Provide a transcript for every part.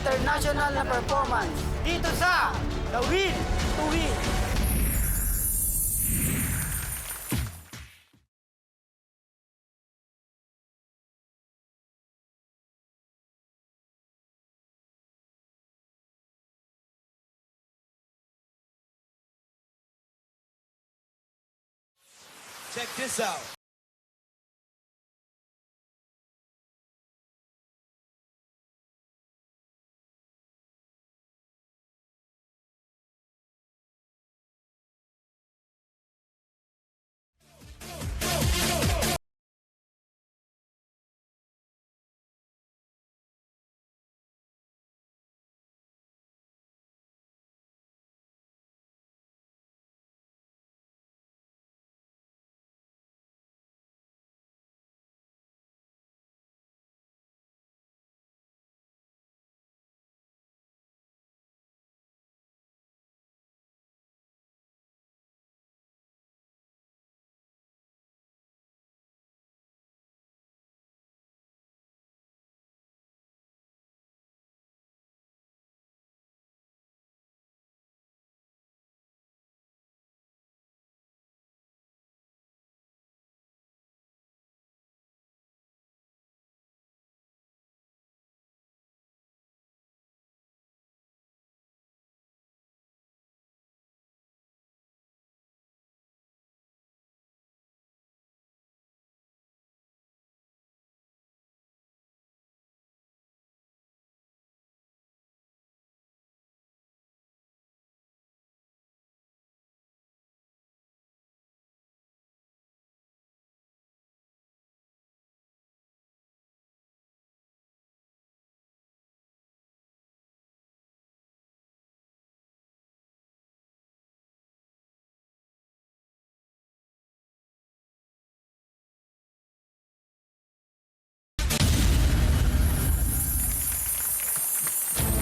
international na performance dito sa The Win to Win. Check this out.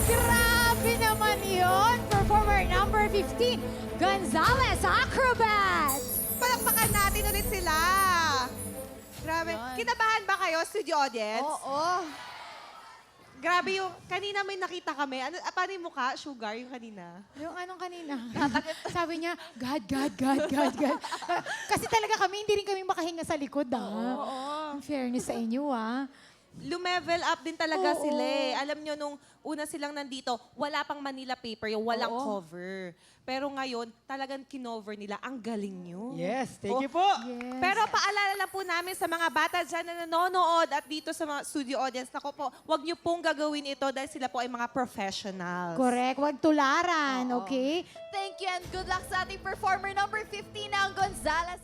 Grabe naman yun! Performer number 15, Gonzales Acrobat! Palakpakan natin ulit sila. Grabe. Yan. Kinabahan ba kayo, studio audience? Oo. Grabe yung, kanina may nakita kami. Ano, paano yung mukha? Sugar, yung kanina. Yung anong kanina? Sabi niya, God, God, God, God, God. Kasi talaga kami, hindi rin kami makahinga sa likod, Oo. In fairness sa inyo, Lumevel up din talaga Oo. sila eh. Alam nyo, nung una silang nandito, wala pang Manila paper, yung walang Oo. cover. Pero ngayon, talagang kinover nila. Ang galing nyo. Yes, thank you po. Yes. Pero paalala lang po namin sa mga bata dyan na nanonood at dito sa mga studio audience, nako po, huwag nyo pong gagawin ito dahil sila po ay mga professionals. Correct, wag tularan, Oo. okay? Thank you and good luck sa ating performer number 15 ng Gonzales